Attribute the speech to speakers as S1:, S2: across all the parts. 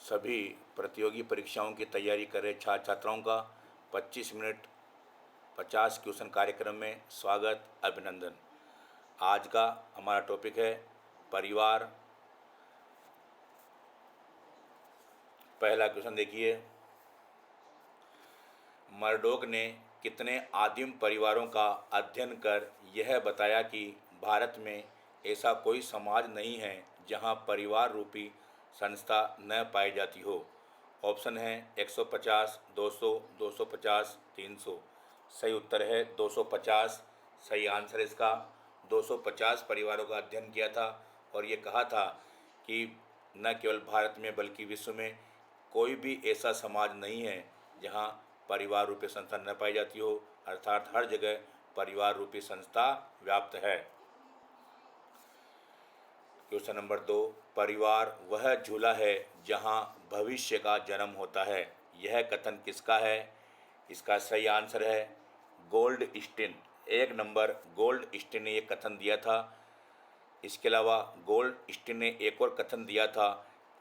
S1: सभी प्रतियोगी परीक्षाओं की तैयारी कर रहे छात्र छात्राओं का 25 मिनट 50 क्वेश्चन कार्यक्रम में स्वागत, अभिनंदन। आज का हमारा टॉपिक है परिवार। पहला क्वेश्चन देखिए, मर्डोक ने कितने आदिम परिवारों का अध्ययन कर यह बताया कि भारत में ऐसा कोई समाज नहीं है जहां परिवार रूपी संस्था न पाई जाती हो। ऑप्शन है 150, 200, 250, 300। सही उत्तर है 250। सही आंसर इसका 250 परिवारों का अध्ययन किया था और ये कहा था कि न केवल भारत में बल्कि विश्व में कोई भी ऐसा समाज नहीं है जहां परिवार रूपी संस्था न पाई जाती हो, अर्थात हर जगह परिवार रूपी संस्था व्याप्त है। क्वेश्चन नंबर 2, परिवार वह झूला है जहां भविष्य का जन्म होता है। यह कथन किसका है? इसका सही आंसर है गोल्ड स्टीन। एक नंबर गोल्ड स्टीन ने यह कथन दिया था। इसके अलावा गोल्ड स्टीन ने एक और कथन दिया था,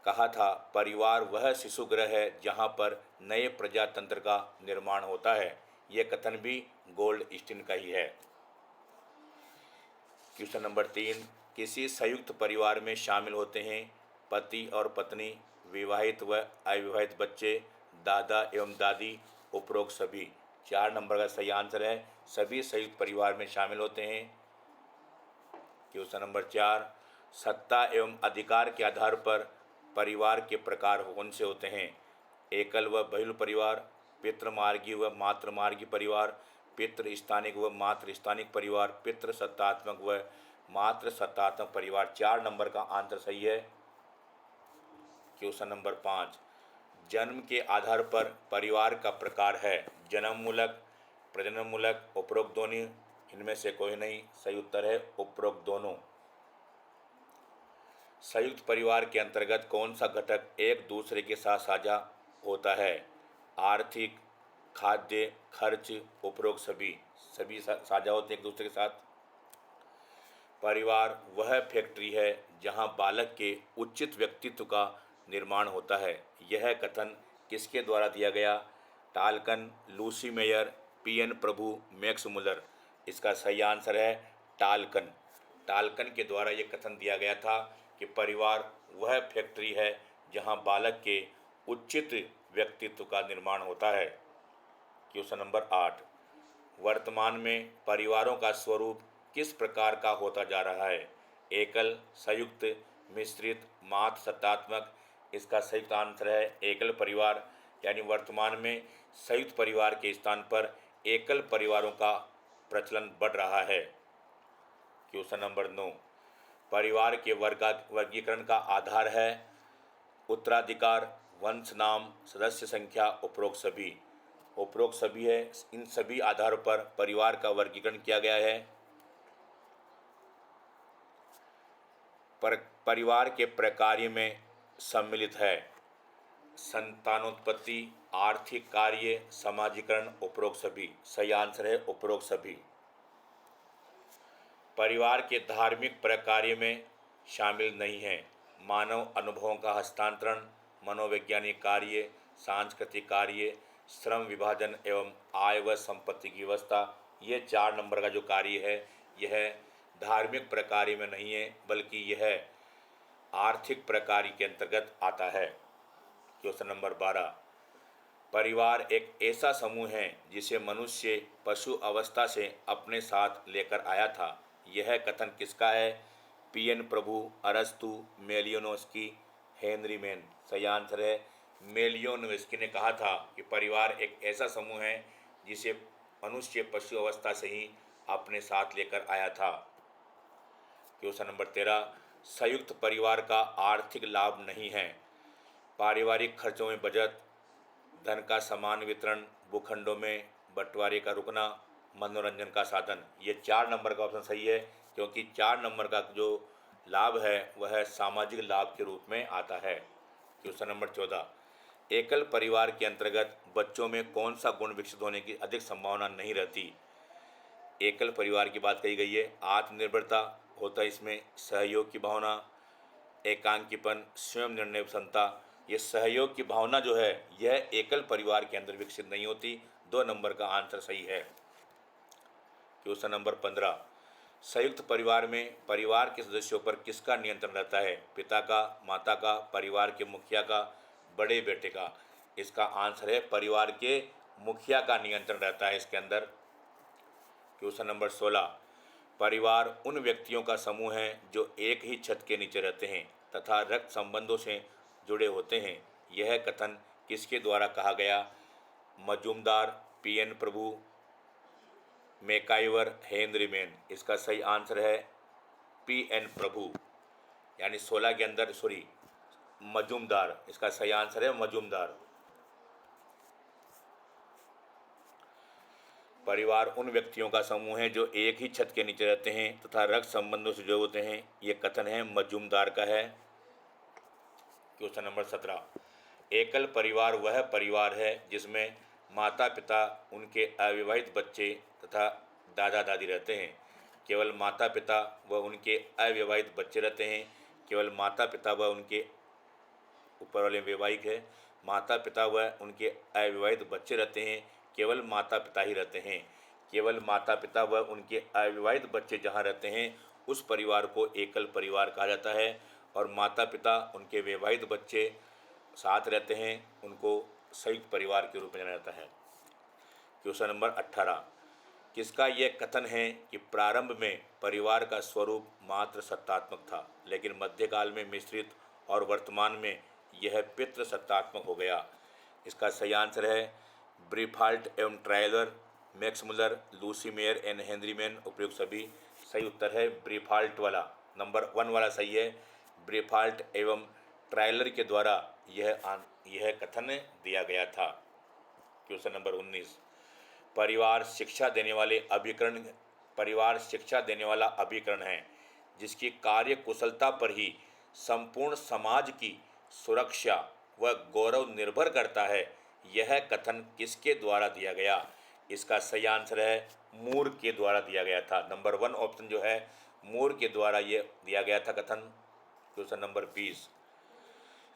S1: कहा था परिवार वह शिशु गृह है जहां पर नए प्रजातंत्र का निर्माण होता है। यह कथन भी गोल्ड स्टीन का ही है। क्वेश्चन नंबर 3, किसी संयुक्त परिवार में शामिल होते हैं पति और पत्नी, विवाहित व अविवाहित बच्चे, दादा एवं दादी, उपरोक्त सभी। 4 नंबर का सही आंसर है सभी संयुक्त परिवार में शामिल होते हैं। क्वेश्चन नंबर 4, सत्ता एवं अधिकार के आधार पर परिवार के प्रकार कौन से होते हैं? एकल व बहुल परिवार, पितृमार्गी व मातृमार्गी परिवार, पितृ स्थानिक व मातृ स्थानिक परिवार, पितृ सत्तात्मक व मातृ सत्तात्मक परिवार। 4 नंबर का आंसर सही है। क्वेश्चन नंबर 5, जन्म के आधार पर परिवार का प्रकार है जन्म मूलक, प्रजनन मूलक, उपरोक्त दोनों, इनमें से कोई नहीं। सही उत्तर है उपरोक्त दोनों। संयुक्त परिवार के अंतर्गत कौन सा घटक एक दूसरे के साथ साझा होता है? आर्थिक, खाद्य, खर्च, उपरोक्त सभी। सभी साझा होते हैं एक दूसरे के साथ। परिवार वह फैक्ट्री है जहां बालक के उचित व्यक्तित्व का निर्माण होता है। यह कथन किसके द्वारा दिया गया? टाल्कन, लूसी मेयर, पीएन प्रभु, मैक्स मुलर। इसका सही आंसर है टाल्कन। टाल्कन के द्वारा यह कथन दिया गया था कि परिवार वह फैक्ट्री है जहां बालक के उचित व्यक्तित्व का निर्माण होता है। क्वेश्चन नंबर 8, वर्तमान में परिवारों का स्वरूप किस प्रकार का होता जा रहा है? एकल, संयुक्त, मिश्रित, मातृ सत्तात्मक। इसका संयुक्त आंसर है एकल परिवार, यानी वर्तमान में संयुक्त परिवार के स्थान पर एकल परिवारों का प्रचलन बढ़ रहा है। क्वेश्चन नंबर 9, परिवार के वर्गीकरण का आधार है उत्तराधिकार, वंश नाम, सदस्य संख्या, उपरोक्त सभी। उपरोक्त सभी है। इन सभी आधारों पर परिवार का वर्गीकरण किया गया है। परिवार के प्रकार्य में सम्मिलित है संतानोत्पत्ति, आर्थिक कार्य, समाजीकरण, उपरोक्त सभी। सही आंसर है उपरोक्त सभी। परिवार के धार्मिक प्रकार्य में शामिल नहीं है मानव अनुभवों का हस्तांतरण, मनोवैज्ञानिक कार्य, सांस्कृतिक कार्य, श्रम विभाजन एवं आय व संपत्ति की व्यवस्था। ये 4 नंबर का जो कार्य है यह धार्मिक प्रकार्य में नहीं है बल्कि यह आर्थिक प्रकार्य के अंतर्गत आता है। क्वेश्चन नंबर 12, परिवार एक ऐसा समूह है जिसे मनुष्य पशु अवस्था से अपने साथ लेकर आया था। यह कथन किसका है? पीएन प्रभु, अरस्तु, मेलिनोव्स्की, हेनरी मैन। सही आंसर है मेलिनोव्स्की ने कहा था कि परिवार एक ऐसा समूह है जिसे मनुष्य पशु अवस्था से ही अपने साथ लेकर आया था। क्वेश्चन नंबर 13, संयुक्त परिवार का आर्थिक लाभ नहीं है पारिवारिक खर्चों में बचत, धन का समान वितरण, भूखंडों में बंटवारे का रुकना, मनोरंजन का साधन। ये 4 नंबर का ऑप्शन सही है क्योंकि 4 नंबर का जो लाभ है वह सामाजिक लाभ के रूप में आता है। क्वेश्चन नंबर 14, एकल परिवार के अंतर्गत बच्चों में कौन सा गुण विकसित होने की अधिक संभावना नहीं रहती? एकल परिवार की बात कही गई है। आत्मनिर्भरता होता है इसमें, सहयोग की भावना, एकांकीपन, स्वयं निर्णय क्षमता, ये सहयोग की भावना जो है यह एकल परिवार के अंदर विकसित नहीं होती। 2 नंबर का आंसर सही है। क्वेश्चन नंबर 15, संयुक्त परिवार में परिवार के सदस्यों पर किसका नियंत्रण रहता है? पिता का, माता का, परिवार के मुखिया का, बड़े बेटे का? इसका आंसर है परिवार के मुखिया का नियंत्रण रहता है इसके अंदर। क्वेश्चन नंबर 16, परिवार उन व्यक्तियों का समूह है जो एक ही छत के नीचे रहते हैं तथा रक्त संबंधों से जुड़े होते हैं। यह कथन किसके द्वारा कहा गया? मजूमदार, पीएन प्रभु, मैकाइवर, हेनरी मैन? इसका सही आंसर है पीएन प्रभु, यानी 16 के अंदर मजूमदार। इसका सही आंसर है मजूमदार। परिवार उन व्यक्तियों का समूह है जो एक ही छत के नीचे रहते हैं तथा रक्त संबंधों से जुड़े होते हैं। ये कथन है मजूमदार का है। क्वेश्चन नंबर 17, एकल परिवार वह परिवार है जिसमें माता पिता, उनके अविवाहित बच्चे तथा दादा दादी रहते हैं। केवल माता पिता व उनके अविवाहित बच्चे रहते हैं। केवल माता पिता व उनके, ऊपर वाले वैवाहिक है, माता पिता व उनके अविवाहित बच्चे रहते हैं। केवल माता पिता ही रहते हैं। केवल माता पिता व उनके अविवाहित बच्चे जहाँ रहते हैं उस परिवार को एकल परिवार कहा जाता है, और माता पिता, उनके वैवाहित बच्चे साथ रहते हैं उनको संयुक्त परिवार के रूप में जाना जाता है। क्वेश्चन नंबर 18, किसका यह कथन है कि प्रारंभ में परिवार का स्वरूप मात्र सत्तात्मक था लेकिन मध्यकाल में मिश्रित और वर्तमान में यह पितृ सत्तात्मक हो गया? इसका सही आंसर है ब्रीफाल्ट एवं ट्रायलर, Max Muller, Lucy Mair and Henry Maine. उपयुक्त सभी। सही उत्तर है ब्रीफाल्ट वाला, नंबर 1 वाला सही है। ब्रीफाल्ट एवं ट्रायलर के द्वारा यह कथन दिया गया था। क्वेश्चन नंबर 19, परिवार शिक्षा देने वाला अभिकरण है जिसकी कार्य कुशलता पर ही संपूर्ण समाज की सुरक्षा व गौरव निर्भर करता है। यह कथन किसके द्वारा दिया गया? इसका सही आंसर है मूर के द्वारा दिया गया था। नंबर 1 ऑप्शन जो है मूर के द्वारा यह दिया गया था कथन। क्वेश्चन नंबर 20,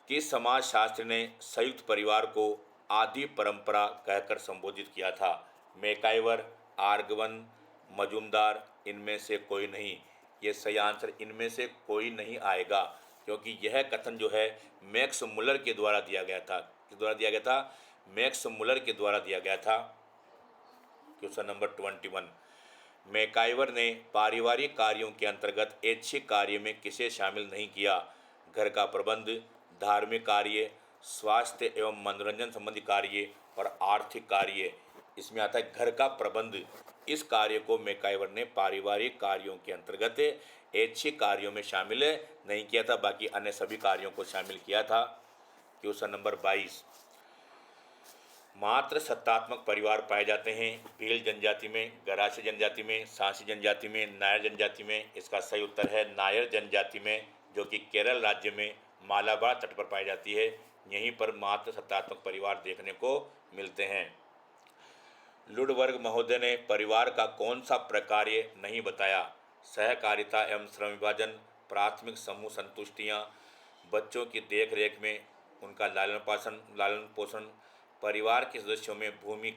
S1: किस समाजशास्त्री ने संयुक्त परिवार को आदि परंपरा कहकर संबोधित किया था? मैकाइवर, आर्गवन, मजूमदार? इनमें से कोई नहीं। ये सही आंसर इनमें से कोई नहीं आएगा, क्योंकि यह कथन जो है मैक्स मुलर के द्वारा दिया गया था। किस द्वारा दिया गया था? मैक्स मुलर के द्वारा दिया गया था। क्वेश्चन नंबर 21, मैकाइवर ने पारिवारिक कार्यों के अंतर्गत ऐच्छिक कार्य में किसे शामिल नहीं किया? घर का प्रबंध, धार्मिक कार्य, स्वास्थ्य एवं मनोरंजन संबंधी कार्य और आर्थिक कार्य। इसमें आता है घर का प्रबंध। इस कार्य को मैकाइवर ने पारिवारिक कार्यों के अंतर्गत ऐच्छिक कार्यों में शामिल नहीं किया था, बाकी अन्य सभी कार्यों को शामिल किया था। क्वेश्चन नंबर 22, मात्र सत्तात्मक परिवार पाए जाते हैं भील जनजाति में, गरासी जनजाति में, सांसी जनजाति में, नायर जनजाति में? इसका सही उत्तर है नायर जनजाति में, जो कि केरल राज्य में मालाबार तट पर पाई जाती है। यहीं पर मात्र सत्तात्मक परिवार देखने को मिलते हैं। लुडवर्ग महोदय ने परिवार का कौन सा प्रकार्य नहीं बताया? सहकारिता एवं श्रम विभाजन, प्राथमिक समूह संतुष्टियाँ, बच्चों की देख रेख में उनका लालन पोषण, परिवार के सदस्यों में भूमि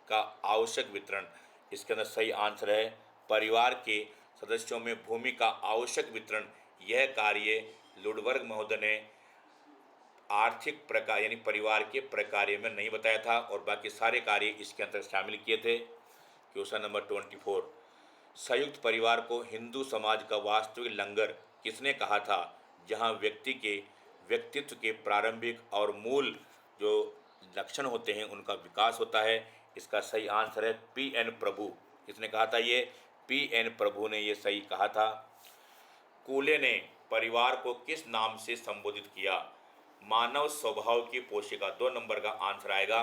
S1: का आवश्यक वितरण? इसके अंदर सही आंसर है परिवार के सदस्यों में भूमि का आवश्यक वितरण। यह कार्य लुडवर्ग महोदय ने आर्थिक प्रकार यानी परिवार के प्रकार्य में नहीं बताया था, और बाकी सारे कार्य इसके अंदर शामिल किए थे। क्वेश्चन नंबर 24, संयुक्त परिवार को हिंदू समाज का वास्तविक लंगर किसने कहा था, जहां व्यक्ति के व्यक्तित्व के प्रारंभिक और मूल जो लक्षण होते हैं उनका विकास होता है? इसका सही आंसर है पीएन प्रभु। किसने कहा था? ये पीएन प्रभु ने ये सही कहा था। कूले ने परिवार को किस नाम से संबोधित किया? मानव स्वभाव की पोशिका। 2 नंबर का आंसर आएगा।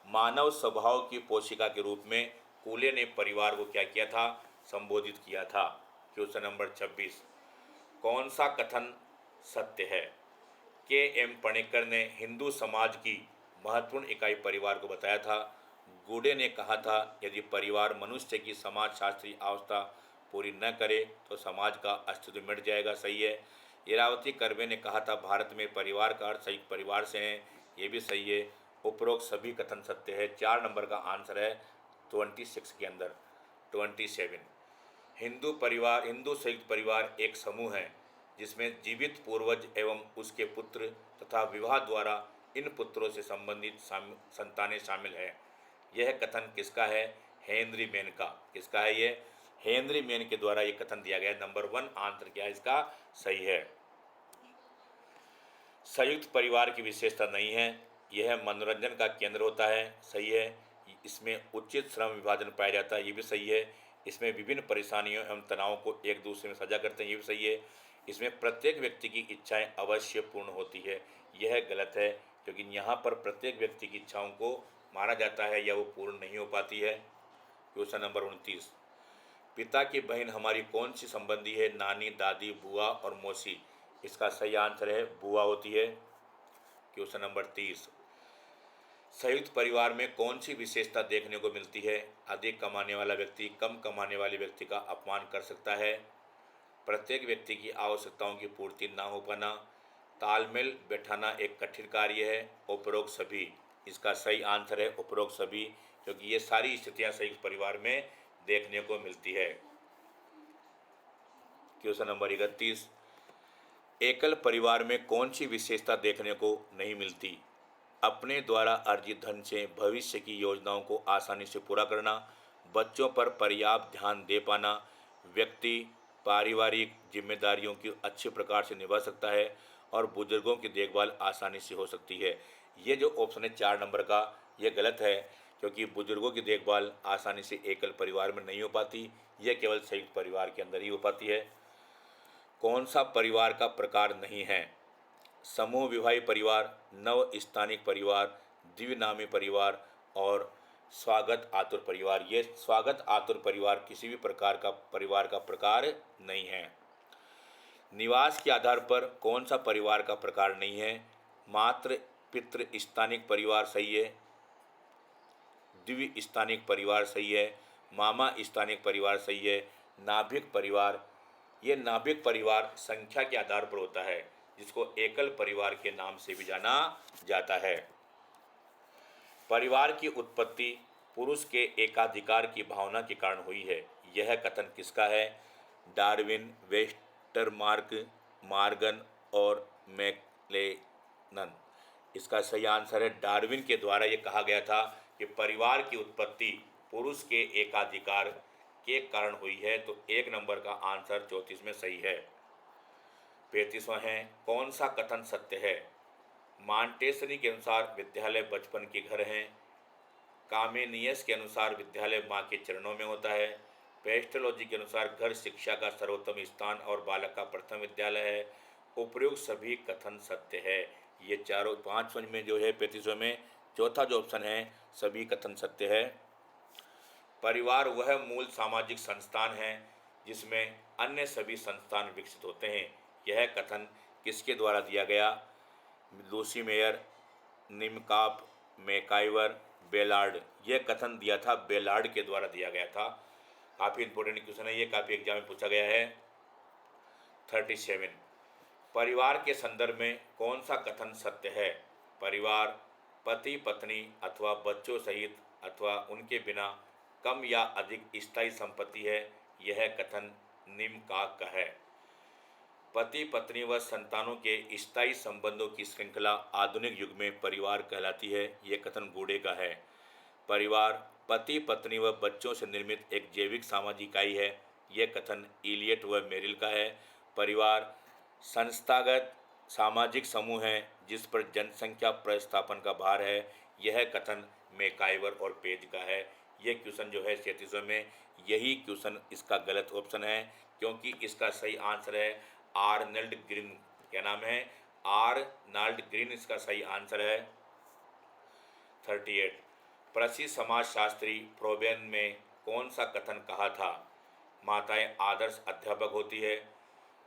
S1: मानव स्वभाव की पोशिका के रूप में कूले ने परिवार को क्या किया था? संबोधित किया था। क्वेश्चन नंबर 26, कौन सा कथन सत्य है? के.एम. पणिक्कर ने हिंदू समाज की महत्वपूर्ण इकाई परिवार को बताया था। गुडे ने कहा था यदि परिवार मनुष्य की समाज शास्त्रीय अवस्था पूरी न करे तो समाज का अस्तित्व मिट जाएगा। सही है। इरावती कर्वे ने कहा था भारत में परिवार का अर्थ संयुक्त परिवार से है, ये भी सही है। उपरोक्त सभी कथन सत्य है। 4 नंबर का आंसर है 26 के अंदर 27। हिंदू संयुक्त परिवार एक समूह है जिसमें जीवित पूर्वज एवं उसके पुत्र तथा विवाह द्वारा इन पुत्रों से संबंधित संतानें शामिल है। यह कथन किसका है? हेनरी मेन का। किसका है ये? हेनरी मेन के द्वारा ये कथन दिया गया है। नंबर 1 आंसर क्या है इसका? सही है। संयुक्त परिवार की विशेषता नहीं है, यह मनोरंजन का केंद्र होता है। सही है। इसमें उचित श्रम विभाजन पाया जाता है। ये भी सही है। इसमें विभिन्न परेशानियों एवं तनावों को एक दूसरे में साझा करते हैं। ये भी सही है। इसमें प्रत्येक व्यक्ति की इच्छाएं अवश्य पूर्ण होती है। यह गलत है, क्योंकि यहाँ पर प्रत्येक व्यक्ति की इच्छाओं को माना जाता है या वो पूर्ण नहीं हो पाती है। क्वेश्चन नंबर 29, पिता की बहन हमारी कौन सी संबंधी है? नानी, दादी, बुआ और मौसी। इसका सही आंसर है बुआ होती है। क्वेश्चन नंबर 30, संयुक्त परिवार में कौन सी विशेषता देखने को मिलती है? अधिक कमाने वाला व्यक्ति कम कमाने वाले व्यक्ति का अपमान कर सकता है। प्रत्येक व्यक्ति की आवश्यकताओं की पूर्ति ना हो पाना। तालमेल बैठाना एक कठिन कार्य है। उपरोक्त सभी। इसका सही आंसर है उपरोक्त सभी, क्योंकि ये सारी स्थितियां संयुक्त परिवार में देखने को मिलती है। क्वेश्चन नंबर 31, एकल परिवार में कौन सी विशेषता देखने को नहीं मिलती? अपने द्वारा अर्जित धन से भविष्य की योजनाओं को आसानी से पूरा करना, बच्चों पर पर्याप्त ध्यान दे पाना, व्यक्ति पारिवारिक जिम्मेदारियों की अच्छे प्रकार से निभा सकता है और बुजुर्गों की देखभाल आसानी से हो सकती है। ये जो ऑप्शन है 4 नंबर का, ये गलत है, क्योंकि बुजुर्गों की देखभाल आसानी से एकल परिवार में नहीं हो पाती। यह केवल संयुक्त परिवार के अंदर ही हो पाती है। कौन सा परिवार का प्रकार नहीं है? समूह विवाही परिवार, नव स्थानिक परिवार, द्विनामी परिवार और स्वागत आतुर परिवार। ये स्वागत आतुर परिवार किसी भी प्रकार का परिवार का प्रकार नहीं है। निवास के आधार पर कौन सा परिवार का प्रकार नहीं है? मातृ पितृ स्थानिक परिवार सही है। द्वि स्थानिक परिवार सही है। मामा स्थानिक परिवार सही है। नाभिक परिवार, ये नाभिक परिवार संख्या के आधार पर होता है, जिसको एकल परिवार के नाम से भी जाना जाता है। परिवार की उत्पत्ति पुरुष के एकाधिकार की भावना के कारण हुई है। यह कथन किसका है? डार्विन, वेस्टरमार्क, मॉर्गन और मैक्लेनन। इसका सही आंसर है डार्विन के द्वारा ये कहा गया था कि परिवार की उत्पत्ति पुरुष के एकाधिकार के कारण हुई है। तो 1 नंबर का आंसर 34 में सही है। 35वां है, कौन सा कथन सत्य है? मांटेसरी के अनुसार विद्यालय बचपन के घर हैं। कामेनियस के अनुसार विद्यालय माँ के चरणों में होता है। पेस्टोलॉजी के अनुसार घर शिक्षा का सर्वोत्तम स्थान और बालक का प्रथम विद्यालय है। उपयुक्त सभी कथन सत्य है। ये चारों 5 में जो है 35 में चौथा जो ऑप्शन है सभी कथन सत्य है। परिवार वह मूल सामाजिक संस्थान है जिसमें अन्य सभी संस्थान विकसित होते हैं। यह कथन किसके द्वारा दिया गया? Lucy Mair, Nimkoff, MacIver, Ballard. यह कथन दिया था बेलार्ड के द्वारा दिया गया था। काफ़ी इंपॉर्टेंट क्वेश्चन है ये, काफ़ी एग्जाम में पूछा गया है। 37, परिवार के संदर्भ में कौन सा कथन सत्य है? परिवार पति पत्नी अथवा बच्चों सहित अथवा उनके बिना कम या अधिक स्थायी संपत्ति है। यह कथन निम्नकाक का है। पति पत्नी व संतानों के स्थायी संबंधों की श्रृंखला आधुनिक युग में परिवार कहलाती है। यह कथन गूढ़े का है। परिवार पति पत्नी व बच्चों से निर्मित एक जैविक सामाजिक इकाई है। यह कथन इलियट व मेरिल का है। परिवार संस्थागत सामाजिक समूह है जिस पर जनसंख्या प्रतिस्थापन का भार है। यह कथन मैकाइवर और पेज का है। यह क्वेश्चन जो है 37 में, यही क्वेश्चन इसका गलत ऑप्शन है, क्योंकि इसका सही आंसर है आर्नल्ड ग्रीन। क्या नाम है? आर्नल्ड ग्रीन इसका सही आंसर है। 38, प्रसिद्ध समाजशास्त्री फ्रोबेन में कौन सा कथन कहा था? माताएं आदर्श अध्यापक होती है।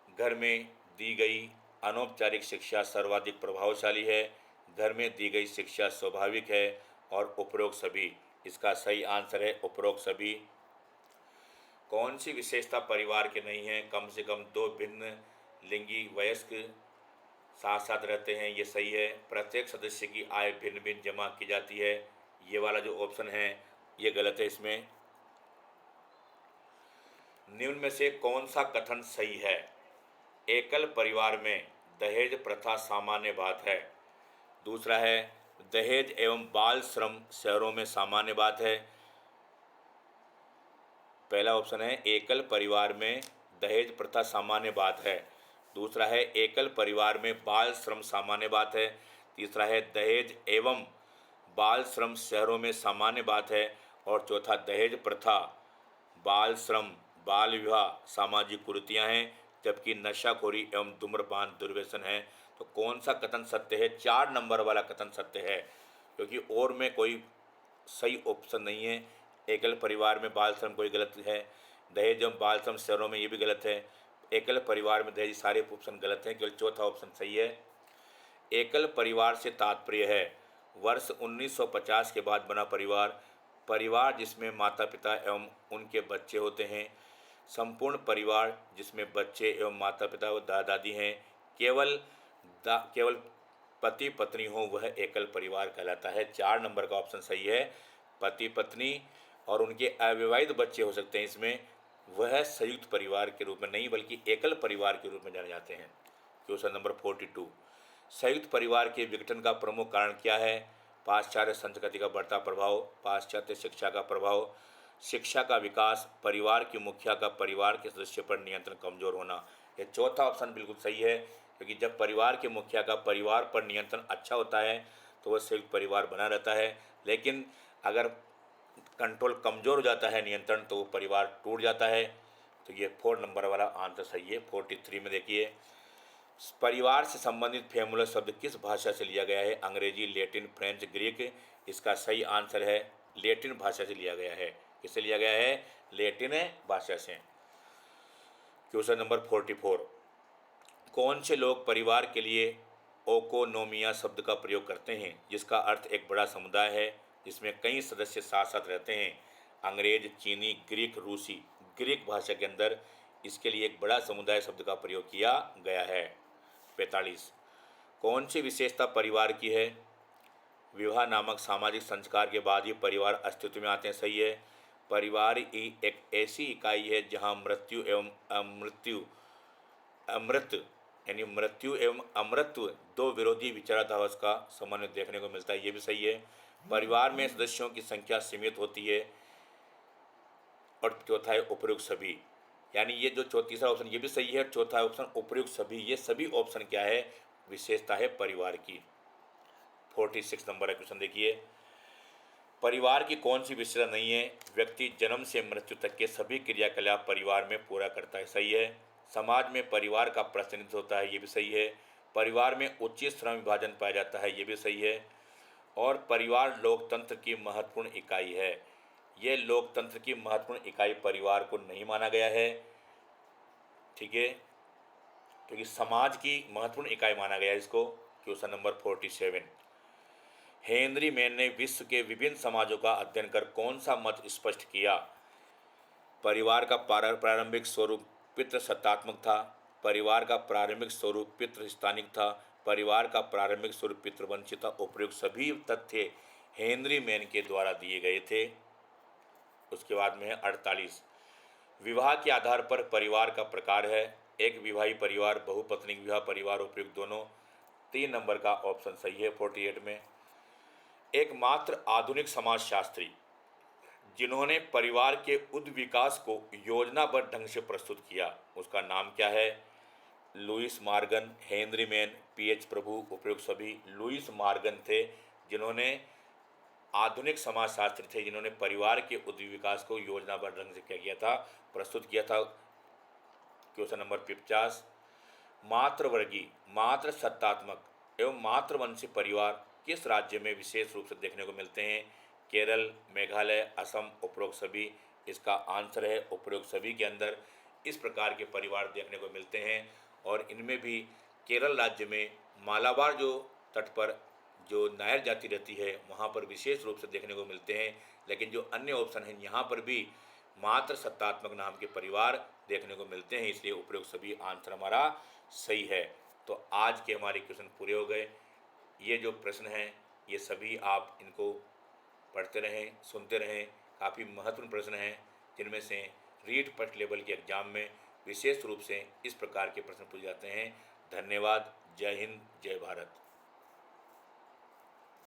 S1: घर में दी गई अनौपचारिक शिक्षा सर्वाधिक प्रभावशाली है। घर में दी गई शिक्षा स्वाभाविक है। और उपरोक्त सभी। इसका सही आंसर है उपरोक्त सभी। कौन सी विशेषता परिवार के नहीं है? कम से कम 2 भिन्न लिंगी वयस्क साथ साथ रहते हैं, ये सही है। प्रत्येक सदस्य की आय भिन्न भिन्न जमा की जाती है, ये वाला जो ऑप्शन है ये गलत है। इसमें निम्न में से कौन सा कथन सही है? एकल परिवार में दहेज प्रथा सामान्य बात है। दूसरा है दहेज एवं बाल श्रम शहरों में सामान्य बात है। पहला ऑप्शन है एकल परिवार में दहेज प्रथा सामान्य बात है। दूसरा है एकल परिवार में बाल श्रम सामान्य बात है। तीसरा है दहेज एवं बाल श्रम शहरों में सामान्य बात है। और चौथा दहेज प्रथा, बाल श्रम, बाल विवाह सामाजिक कुरीतियाँ हैं, जबकि नशाखोरी एवं धूम्रपान दुर्व्यसन है। तो कौन सा कथन सत्य है? 4 नंबर वाला कथन सत्य है, क्योंकि और में कोई सही ऑप्शन नहीं है। एकल परिवार में बाल श्रम कोई गलत है, दहेज एवं बाल श्रम शहरों में ये भी गलत है, एकल परिवार में दहेज, सारे ऑप्शन गलत हैं, केवल चौथा ऑप्शन सही है। एकल परिवार से तात्पर्य है वर्ष 1950 के बाद बना परिवार, परिवार जिसमें माता पिता एवं उनके बच्चे होते हैं। संपूर्ण परिवार जिसमें बच्चे एवं माता पिता व दादा दादी हैं, केवल पति पत्नी हो वह एकल परिवार कहलाता है। 4 नंबर का ऑप्शन सही है। पति पत्नी और उनके अविवाहित बच्चे हो सकते हैं इसमें, वह संयुक्त परिवार के रूप में नहीं बल्कि एकल परिवार के रूप में जाने जाते हैं। क्वेश्चन नंबर 42, संयुक्त परिवार के विघटन का प्रमुख कारण क्या है? पाश्चात्य संस्कृति का बढ़ता प्रभाव, पाश्चात्य शिक्षा का प्रभाव, शिक्षा का विकास, परिवार की मुखिया का परिवार के सदस्य पर नियंत्रण कमजोर होना। यह चौथा ऑप्शन बिल्कुल सही है, क्योंकि जब परिवार के मुखिया का परिवार पर नियंत्रण अच्छा होता है तो वह संयुक्त परिवार बना रहता है, लेकिन अगर कंट्रोल कमज़ोर हो जाता है, नियंत्रण, तो वो परिवार टूट जाता है। तो ये 4 नंबर वाला आंसर सही है। 43 में देखिए, परिवार से संबंधित फैमुलर शब्द किस भाषा से लिया गया है? अंग्रेजी, लैटिन, फ्रेंच, ग्रीक। इसका सही आंसर है लैटिन भाषा से लिया गया है। किससे लिया गया है? लैटिन भाषा से। क्वेश्चन नंबर 44, कौन से लोग परिवार के लिए ओकोनोमिया शब्द का प्रयोग करते हैं, जिसका अर्थ एक बड़ा समुदाय है जिसमें कई सदस्य साथ साथ रहते हैं? अंग्रेज, चीनी, ग्रीक, रूसी। ग्रीक भाषा के अंदर इसके लिए एक बड़ा समुदाय शब्द का प्रयोग किया गया है। 45, कौन सी विशेषता परिवार की है? विवाह नामक सामाजिक संस्कार के बाद ही परिवार अस्तित्व में आते हैं। सही है। परिवार ही एक ऐसी इकाई है जहां मृत्यु एवं अमृत यानी मृत्यु एवं अमृत्व दो विरोधी विचारधारा का समन्वय देखने को मिलता है। ये भी सही है। परिवार में सदस्यों की संख्या सीमित होती है। और चौथा है उपयुक्त सभी, यानी ये जो तीसरा ऑप्शन ये भी सही है। चौथा ऑप्शन उपयुक्त सभी, ये सभी ऑप्शन क्या है? विशेषता है परिवार की। 46 नंबर का क्वेश्चन देखिए, परिवार की कौन सी विशेषता नहीं है? व्यक्ति जन्म से मृत्यु तक के सभी क्रियाकलाप परिवार में पूरा करता है। सही है। समाज में परिवार का प्रतिनिधित्व होता है। ये भी सही है। परिवार में उचित श्रम विभाजन पाया जाता है। ये भी सही है। और परिवार लोकतंत्र की महत्वपूर्ण इकाई है। ये लोकतंत्र की महत्वपूर्ण इकाई परिवार को नहीं माना गया है, ठीक है, क्योंकि समाज की महत्वपूर्ण इकाई माना गया है इसको। क्वेश्चन नंबर 47, हेनरी मैन ने विश्व के विभिन्न समाजों का अध्ययन कर कौन सा मत स्पष्ट किया? परिवार का प्रारंभिक स्वरूप पितृसत्तात्मक था। परिवार का प्रारंभिक स्वरूप पितृस्थानिक था। परिवार का प्रारंभिक स्वरूप पितृवंशी था। उपयुक्त सभी तथ्य हेनरी मैन के द्वारा दिए गए थे। उसके बाद में है 48, विवाह के आधार पर परिवार का प्रकार है। एक विवाही परिवार, बहुपत्नी विवाह परिवार, उपयुक्त दोनों। 3 नंबर का ऑप्शन सही है 48 में। एकमात्र आधुनिक समाजशास्त्री जिन्होंने परिवार के उद्विकास को योजनाबद्ध ढंग से प्रस्तुत किया, उसका नाम क्या है? Lewis Morgan, Henry Maine, P H Prabhu. उपयुक्त सभी। लुईस मॉर्गन थे जिन्होंने आधुनिक समाजशास्त्री थे, जिन्होंने परिवार के उद्विकास को योजनाबद्ध ढंग से क्या किया था? प्रस्तुत किया था। क्वेश्चन नंबर 50, मातृवर्गीय, मातृ सत्तात्मक एवं मातृवंशी परिवार किस राज्य में विशेष रूप से देखने को मिलते हैं? केरल, मेघालय, असम। उपरोक्त सभी। इसका आंसर है उपरोक्त सभी के अंदर इस प्रकार के परिवार देखने को मिलते हैं। और इनमें भी केरल राज्य में मालाबार जो तट पर जो नायर जाति रहती है वहाँ पर विशेष रूप से देखने को मिलते हैं। लेकिन जो अन्य ऑप्शन हैं यहाँ पर भी मात्र सत्तात्मक नाम के परिवार देखने को मिलते हैं, इसलिए उपरोक्त सभी आंसर हमारा सही है। तो आज के हमारे क्वेश्चन पूरे हो गए। ये जो प्रश्न हैं ये सभी आप इनको पढ़ते रहें, सुनते रहें, काफ़ी महत्वपूर्ण प्रश्न हैं, जिनमें से रीट फर्स्ट लेवल के एग्जाम में विशेष रूप से इस प्रकार के प्रश्न पूछे जाते हैं। धन्यवाद। जय हिंद, जय भारत।